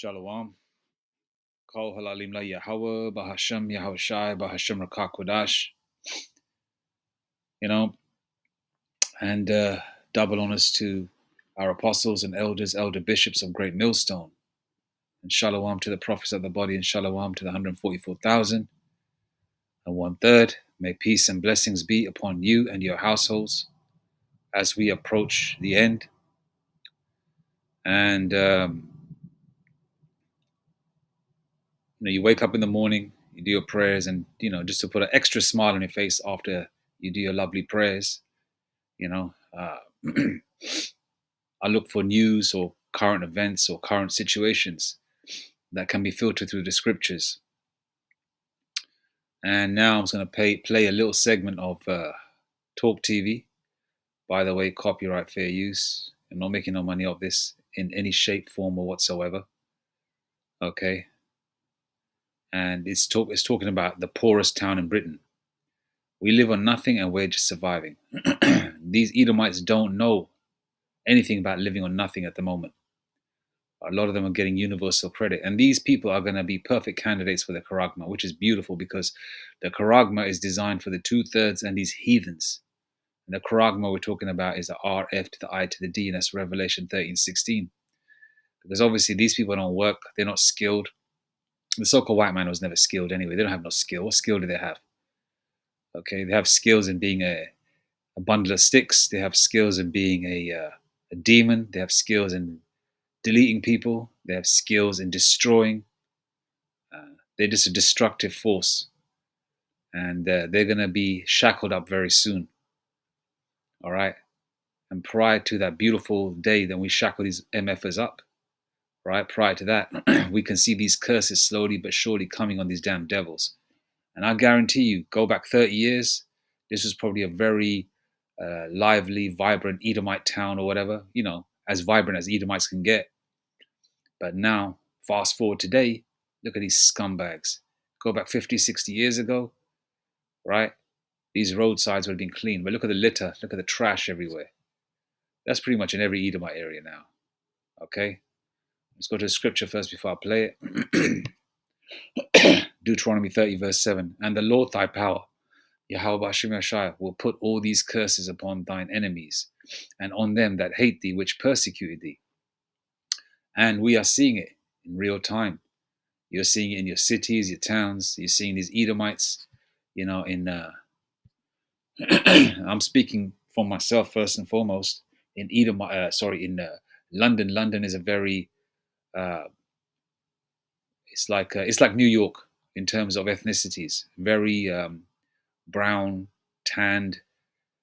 Shalom. Kol halalim la Yahweh, Bahashem Yahushai, Bahashem Rakakwadash. And double honors to our apostles and elders, elder bishops of Great Millstone. And shalom to the prophets of the body, and shalom to the 144,000 and 1/3. May peace and blessings be upon you and your households as we approach the end. And you wake up in the morning, you do your prayers, and just to put an extra smile on your face after you do your lovely prayers. I look for news or current events or current situations that can be filtered through the scriptures. And now I'm going to play a little segment of Talk TV. By the way, copyright fair use. I'm not making no money off this in any shape, form, or whatsoever. Okay. And it's talking about the poorest town in Britain. We live on nothing and we're just surviving. These Edomites don't know anything about living on nothing at the moment. A lot of them are getting universal credit. And these people are going to be perfect candidates for the Charagma, which is beautiful because the Charagma is designed for the 2/3 and these heathens. And the Charagma we're talking about is the RF to the I to the D, and that's Revelation 13:16. Because obviously these people don't work, they're not skilled. The so-called white man was never skilled anyway. They don't have no skill. What skill do they have? Okay, they have skills in being a bundle of sticks. They have skills in being a demon. They have skills in deleting people. They have skills in destroying. They're just a destructive force. And they're going to be shackled up very soon. All right. And prior to that beautiful day that we shackle these MFers up, right? Prior to that, we can see these curses slowly but surely coming on these damn devils. And I guarantee you, go back 30 years, this was probably a very lively, vibrant Edomite town or whatever, as vibrant as Edomites can get. But now, fast forward today, look at these scumbags. Go back 50, 60 years ago, right? These roadsides would have been clean. But look at the litter, look at the trash everywhere. That's pretty much in every Edomite area now. Okay? Let's go to the scripture first before I play it. Deuteronomy 30, verse 7. And the Lord thy power, Yahweh Hashem Yashai, will put all these curses upon thine enemies, and on them that hate thee, which persecuted thee. And we are seeing it in real time. You're seeing it in your cities, your towns. You're seeing these Edomites, I'm speaking for myself first and foremost. In London. London is a very, it's like New York in terms of ethnicities. Very brown, tanned,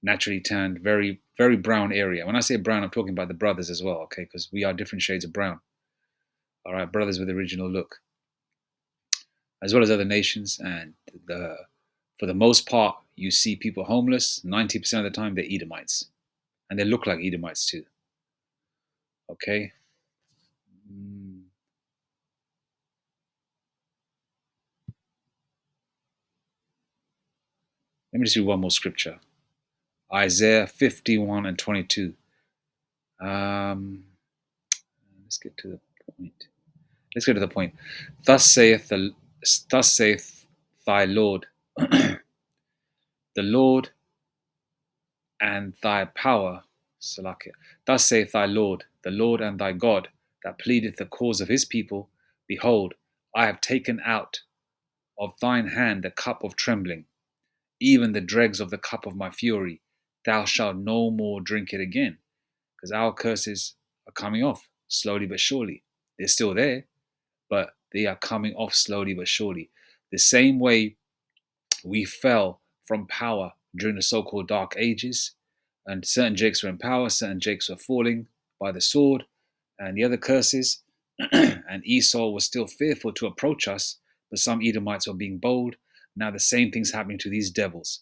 naturally tanned, very, very brown area. When I say brown, I'm talking about the brothers as well, okay? Because we are different shades of brown. All right, brothers with original look, as well as other nations. And for the most part, you see people homeless. 90% of the time, they're Edomites, and they look like Edomites too. Okay. Let me just read one more scripture. Isaiah 51 and 22. Let's get to the point. Thus saith thy Lord, the Lord and thy power, Salakia. Thus saith thy Lord, the Lord and thy God, that pleadeth the cause of his people. Behold, I have taken out of thine hand the cup of trembling, even the dregs of the cup of my fury. Thou shalt no more drink it again. Because our curses are coming off slowly but surely. They're still there, but they are coming off slowly but surely. The same way we fell from power during the so-called Dark Ages, and certain Jakes were in power, certain Jakes were falling by the sword and the other curses, and Esau was still fearful to approach us, but some Edomites were being bold. Now the same thing's happening to these devils,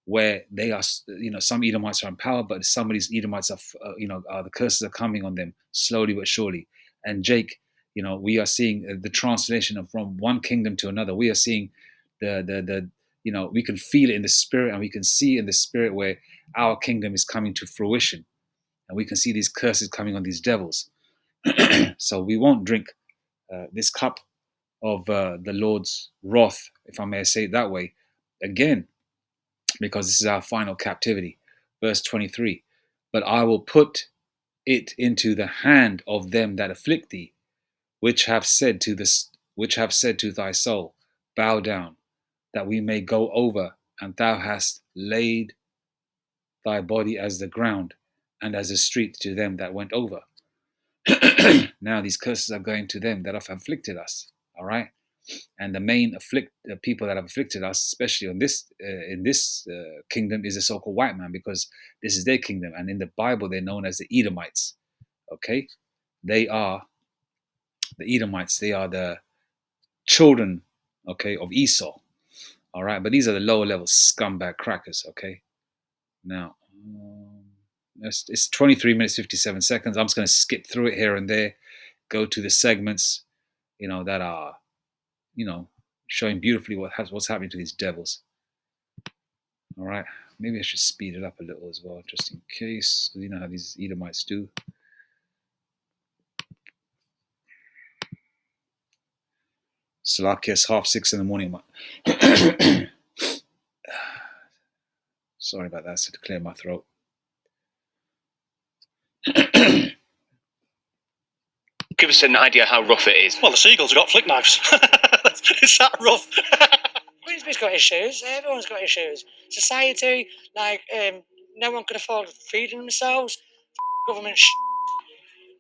where they are, some Edomites are in power, but some of these Edomites are, the curses are coming on them slowly but surely. And Jake, we are seeing the translation of from one kingdom to another. We are seeing we can feel it in the spirit, and we can see in the spirit where our kingdom is coming to fruition, and we can see these curses coming on these devils. So we won't drink this cup of the Lord's wrath, if I may say it that way, again, because this is our final captivity. Verse 23, but I will put it into the hand of them that afflict thee, which have said to thy soul, bow down, that we may go over, and thou hast laid thy body as the ground, and as a street to them that went over. Now these curses are going to them that have afflicted us. All right, and the main people that have afflicted us, especially on this in this kingdom, is the so-called white man, because this is their kingdom, and in the Bible they're known as the Edomites. Okay, they are the Edomites. They are the children, okay, of Esau. All right, but these are the lower level scumbag crackers. Okay, now it's 23 minutes 57 seconds. I'm just going to skip through it here and there, go to the segments, that are, showing beautifully what's happening to these devils. All right, maybe I should speed it up a little as well, just in case, because you know how these Edomites do. Salakia, it's 6:30 in the morning. Sorry about that. I had to clear my throat. Give us an idea how rough it is. Well, the seagulls have got flick knives. It's that rough. Grimsby's got issues. Everyone's got issues. Society, no one can afford feeding themselves. Government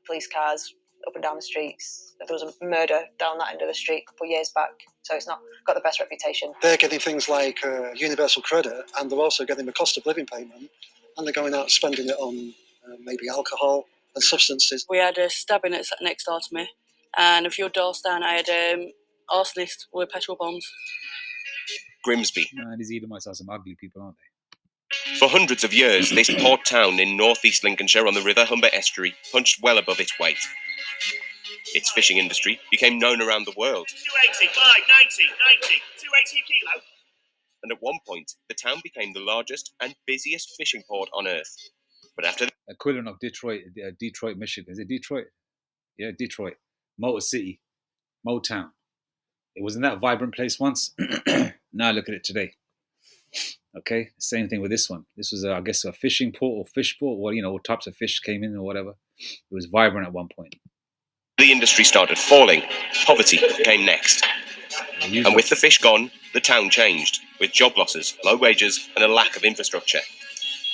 police cars up and down the streets. There was a murder down that end of the street a couple of years back, so it's not got the best reputation. They're getting things like universal credit, and they're also getting the cost of living payment, and they're going out and spending it on maybe alcohol and substances. We had a stabbing at next door to me, and a few doors down I had arsonists with petrol bombs. Grimsby. These Edomites are some ugly people, aren't they? For hundreds of years, this port town in northeast Lincolnshire on the River Humber estuary punched well above its weight. Its fishing industry became known around the world. 280, 90, 280 a kilo. And at one point, the town became the largest and busiest fishing port on earth. But after equivalent of Detroit, Michigan. Is it Detroit? Yeah, Detroit. Motor City, Motown. It wasn't that vibrant place once. Now look at it today. Okay, same thing with this one. This was, I guess, a fishing port or fish port. Well, all types of fish came in or whatever. It was vibrant at one point. The industry started falling. Poverty came next. And with the fish gone, the town changed, with job losses, low wages, and a lack of infrastructure.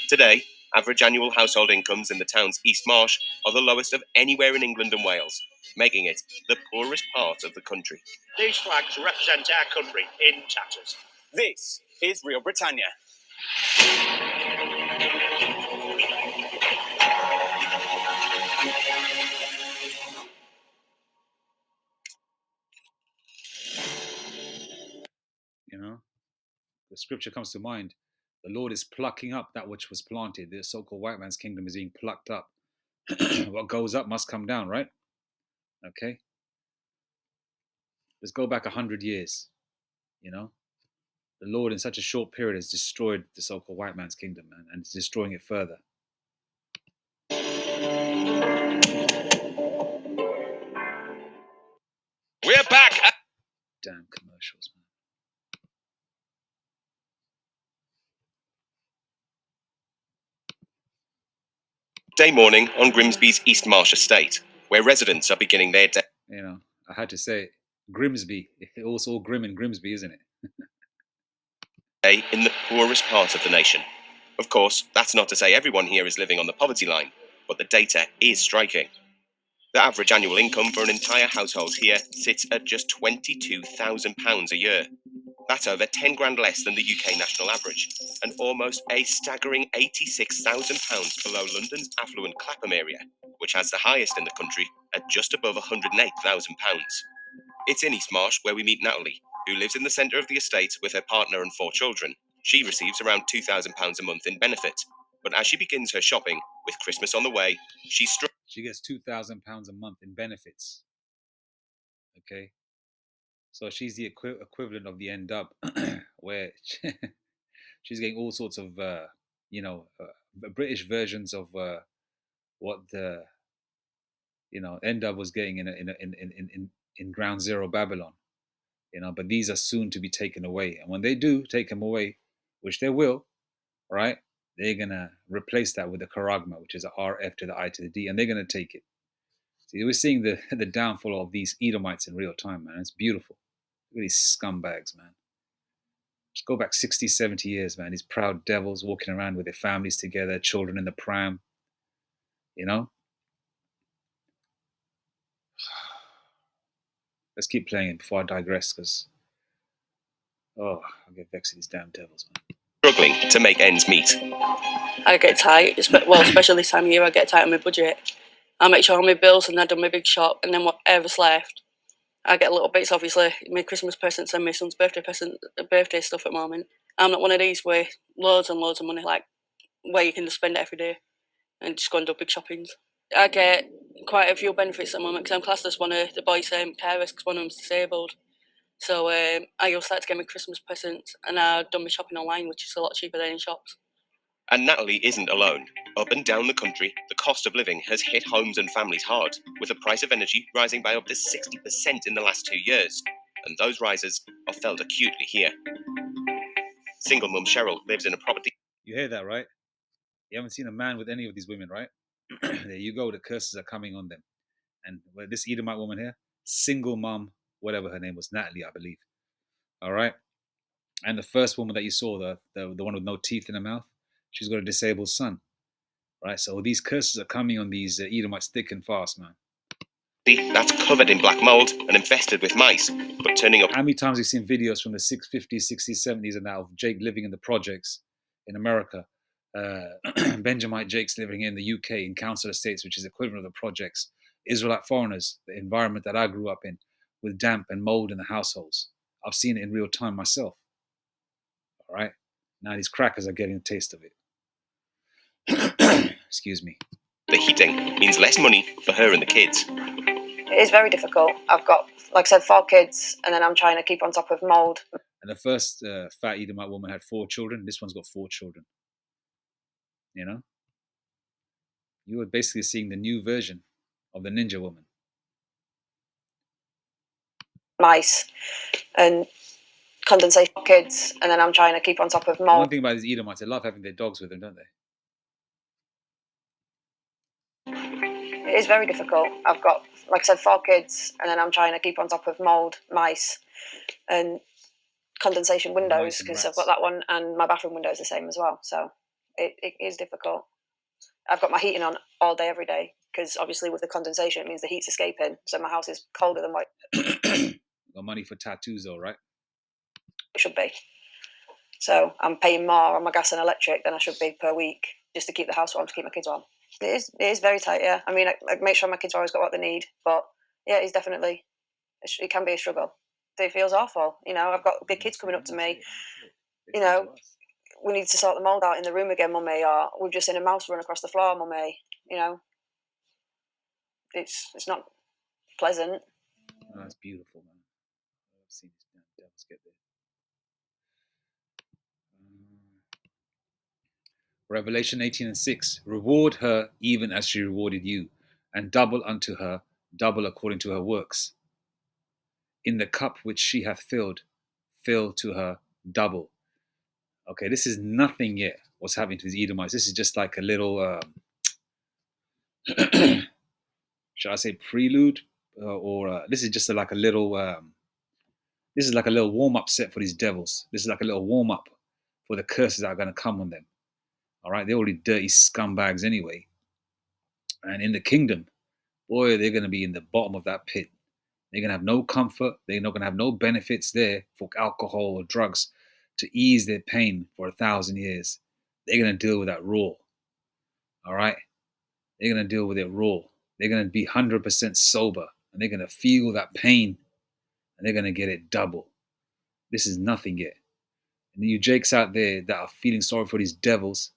Today, average annual household incomes in the town's East Marsh are the lowest of anywhere in England and Wales, making it the poorest part of the country. These flags represent our country in tatters. This is Real Britannia. The scripture comes to mind. The Lord is plucking up that which was planted. The so-called white man's kingdom is being plucked up. What goes up must come down, right? Okay. Let's go back 100 years. The Lord in such a short period has destroyed the so-called white man's kingdom, man, and is destroying it further. We're back. Damn commercials, man. Day morning on Grimsby's East Marsh estate, where residents are beginning their day. I had to say Grimsby. It's all grim in Grimsby, isn't it? In the poorest part of the nation. Of course, that's not to say everyone here is living on the poverty line, but the data is striking. The average annual income for an entire household here sits at just £22,000 a year. That's over 10 grand less than the UK national average, and almost a staggering £86,000 below London's affluent Clapham area, which has the highest in the country at just above £108,000. It's in East Marsh where we meet Natalie, who lives in the centre of the estate with her partner and 4 children. She receives around £2,000 a month in benefit, but as she begins her shopping, with Christmas on the way, she gets £2,000 a month in benefits. Okay, so she's the equivalent of the N-Dub, where she's getting all sorts of, British versions of what the, N-Dub was getting in in Ground Zero Babylon, but these are soon to be taken away. And when they do take them away, which they will, right, they're going to replace that with the charagma, which is a RF to the I to the D, and they're going to take it. See, we're seeing the downfall of these Edomites in real time, man. It's beautiful. Look at these scumbags, man. Just go back 60, 70 years, man. These proud devils walking around with their families together, children in the pram, Let's keep playing it before I digress, because, I'll get vexed with these damn devils, man. Struggling to make ends meet. I get tight, especially this time of year, I get tight on my budget. I make sure all my bills and I've done my big shop, and then whatever's left, I get little bits, obviously, my Christmas presents and my son's birthday stuff at the moment. I'm not one of these with loads and loads of money, like, where you can just spend it every day and just go and do big shoppings. I get quite a few benefits at the moment because I'm classed as one of the boys' carers because one of them's disabled. So I also like to get my Christmas presents, and I've done my shopping online, which is a lot cheaper than in shops. And Natalie isn't alone. Up and down the country, the cost of living has hit homes and families hard, with the price of energy rising by up to 60% in the last 2 years. And those rises are felt acutely here. Single mum Cheryl lives in a property. You hear that, right? You haven't seen a man with any of these women, right? There you go. The curses are coming on them. And this Edomite woman here, single mom, whatever her name was, Natalie, I believe. All right. And the first woman that you saw, the one with no teeth in her mouth, she's got a disabled son. Right. So these curses are coming on these Edomites thick and fast, man. That's covered in black mold and infested with mice, but turning up. How many times have you seen videos from the 50s, 60s, 70s and now of Jake living in the projects in America? Benjamite Jake's living in the UK in council estates, which is equivalent of the projects. Israelite foreigners, the environment that I grew up in, with damp and mold in the households. I've seen it in real time myself. All right. Now these crackers are getting a taste of it. Excuse me. The heating means less money for her and the kids. It is very difficult. I've got, like I said, 4 kids, and then I'm trying to keep on top of mould. And the first fat Edomite woman had 4 children. This one's got 4 children. You are basically seeing the new version of the ninja woman. Mice and condensation kids, and then I'm trying to keep on top of mould. One thing about these Edomites, they love having their dogs with them, don't they? It is very difficult. I've got, like I said, 4 kids, and then I'm trying to keep on top of mould, mice, and condensation windows, because I've got that one, and my bathroom window is the same as well. So it is difficult. I've got my heating on all day, every day, because obviously with the condensation, it means the heat's escaping. So my house is colder than what Got money for tattoos, though, right? it should be. So I'm paying more on my gas and electric than I should be per week just to keep the house warm, to keep my kids warm. It is very tight, yeah. I mean, I make sure my kids always got what they need, but yeah, it's definitely, it can be a struggle. It feels awful. I've got big kids coming up to me, we need to sort the mould out in the room again, mummy, or we've just seen a mouse run across the floor, mummy. It's not pleasant. Oh, that's beautiful, man. I've seen these damn devils get there. Revelation 18:6. Reward her even as she rewarded you, and double unto her, double according to her works. In the cup which she hath filled, fill to her double. Okay, this is nothing yet. What's happening to these Edomites? This is just like a little, should I say, prelude, or this is just like a little. This is like a little warm-up set for these devils. This is like a little warm-up for the curses that are going to come on them. All right, they're already dirty scumbags anyway. And in the kingdom, boy, they're going to be in the bottom of that pit. They're going to have no comfort. They're not going to have no benefits there for alcohol or drugs to ease their pain for 1,000 years. They're going to deal with that raw. All right? They're going to deal with it raw. They're going to be 100% sober, and they're going to feel that pain, and they're going to get it double. This is nothing yet. And you jakes out there that are feeling sorry for these devils,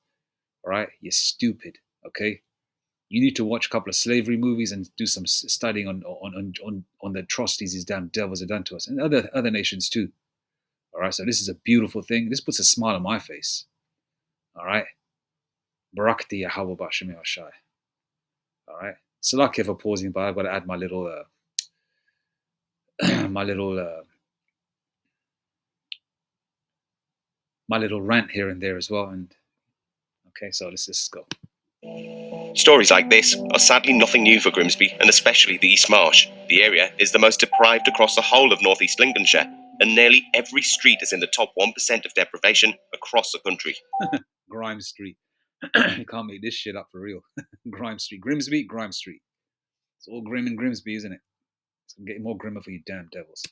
all right? You're stupid, okay? You need to watch a couple of slavery movies and do some studying on the atrocities these damn devils have done to us, and other nations too. All right, so this is a beautiful thing. This puts a smile on my face. All right, Barakti Yahweh Bashemi Ashai. All right, Salakia for pausing by. I've got to add my little my little rant here and there as well. And okay, so let's just go. Stories like this are sadly nothing new for Grimsby, and especially the East Marsh. The area is the most deprived across the whole of North East Lincolnshire, and nearly every street is in the top 1% of deprivation across the country. Grime Street. You can't make this shit up for real. Grime Street. Grimsby, Grime Street. It's all grim in Grimsby, isn't it? It's getting more grimmer for you damn devils.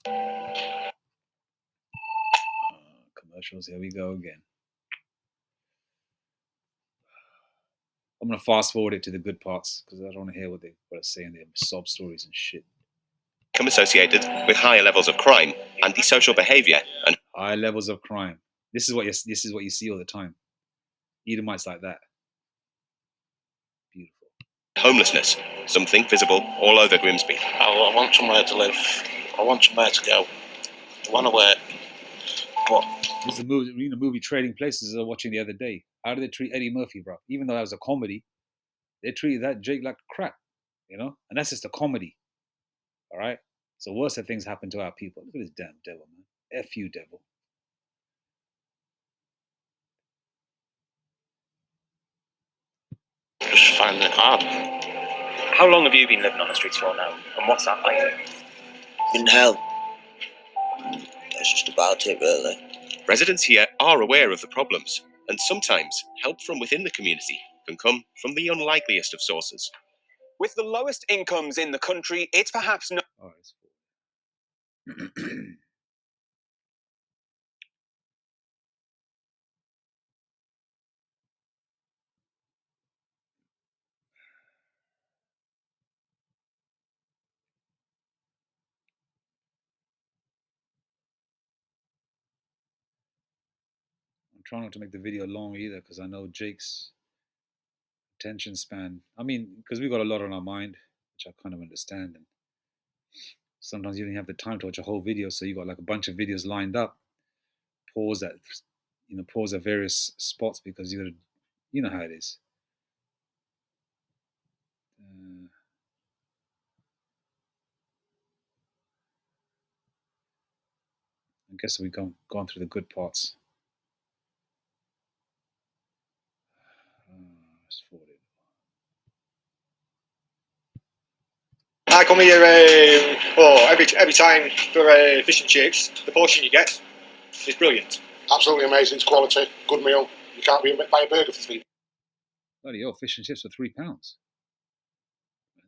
Commercials, here we go again. I'm going to fast forward it to the good parts because I don't want to hear what they're saying, their sob stories and shit. Become associated with higher levels of crime, antisocial behaviour, and high levels of crime. This is what you see all the time. Edomites like that. Beautiful. Homelessness, something visible all over Grimsby. I want somewhere to live. I want somewhere to go. I want to work. But this is the movie Trading Places I was watching the other day. How did they treat Eddie Murphy, bro? Even though that was a comedy, they treated that Jake like crap, And that's just a comedy. All right? So worse things happen to our people. Look at this damn devil, man. F you, devil. just finding it hard. How long have you been living on the streets for now? And what's that like? In hell. That's just about it, really. Residents here are aware of the problems, and sometimes help from within the community can come from the unlikeliest of sources. With the lowest incomes in the country, it's perhaps not. Oh, it's I'm trying not to make the video long either because I know Jake's attention span. I mean, because we've got a lot on our mind, which I kind of understand. And sometimes you don't have the time to watch a whole video, so you got like a bunch of videos lined up. Pause at various spots because you got to, you know how it is. I guess we've gone through the good parts. I come here every time for fish and chips. The portion you get is brilliant. Absolutely amazing. It's quality, good meal. You can't buy a burger for £3. Bloody hell, fish and chips for £3.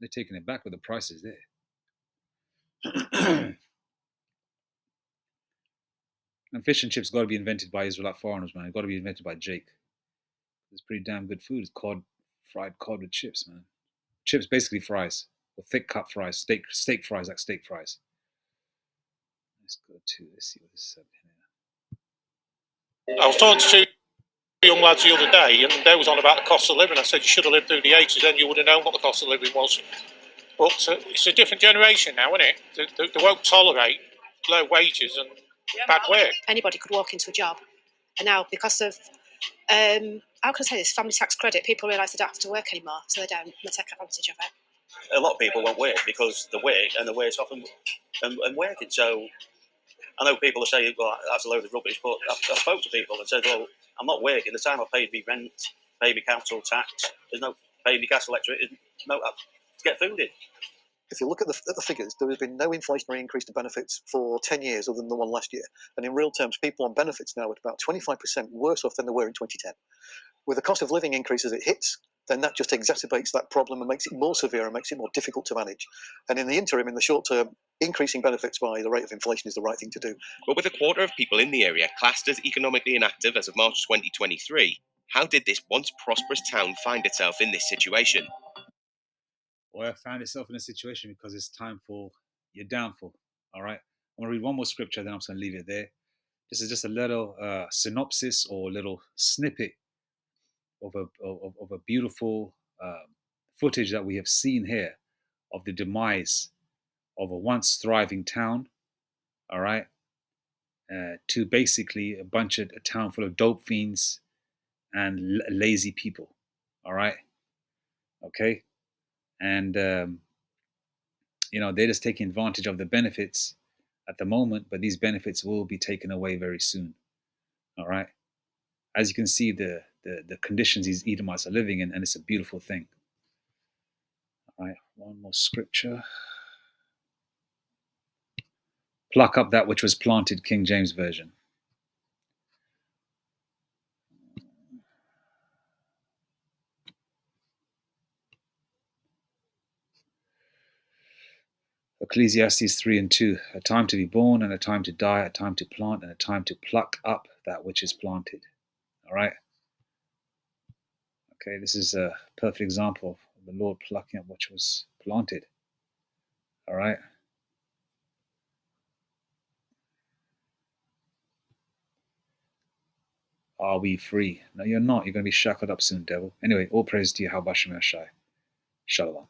They're taking it back with the prices there. And fish and chips got to be invented by Israelite foreigners, man. It's got to be invented by Jake. It's pretty damn good food. It's fried cod with chips, man. Chips basically fries, or thick cut fries, steak fries, like steak fries. Let's see what this is here. I was talking to two young lads the other day, and they was on about the cost of living. I said you should have lived through the 80s, then you would have known what the cost of living was. But it's a different generation now, isn't it? They won't tolerate low wages and bad work. Anybody could walk into a job, and now because of how can I say this, family tax credit, people realise they don't have to work anymore, so they don't. They take advantage of it. A lot of people won't work because the work and the work's often and working. So I know people are saying, well, that's a load of rubbish, but I spoke to people and said, well, I'm not working. The time I paid me rent, paid me council tax, there's no paid me gas, electric, no to get food in. If you look at the figures, there has been no inflationary increase to benefits for 10 years other than the one last year. And in real terms, people on benefits now are about 25% worse off than they were in 2010. With the cost of living increase as it hits, then that just exacerbates that problem and makes it more severe and makes it more difficult to manage. And in the interim, in the short term, increasing benefits by the rate of inflation is the right thing to do. But with a quarter of people in the area classed as economically inactive as of March 2023, how did this once prosperous town find itself in this situation? Well, I found itself in a situation because it's time for your downfall. All right. I'm going to read one more scripture, then I'm just going to leave it there. This is just a little synopsis or a little snippet of a beautiful footage that we have seen here of the demise of a once thriving town. All right. To basically a town full of dope fiends and lazy people. All right. Okay. And, they're just taking advantage of the benefits at the moment, but these benefits will be taken away very soon. All right. As you can see, the conditions these Edomites are living in, and it's a beautiful thing. All right. One more scripture. Pluck up that which was planted, King James Version. Ecclesiastes 3:2, a time to be born and a time to die, a time to plant and a time to pluck up that which is planted. All right. Okay, this is a perfect example of the Lord plucking up what was planted. All right. Are we free? No, you're not. You're going to be shackled up soon, devil. Anyway, all praise to you, How Bashem Yashai. Shalom.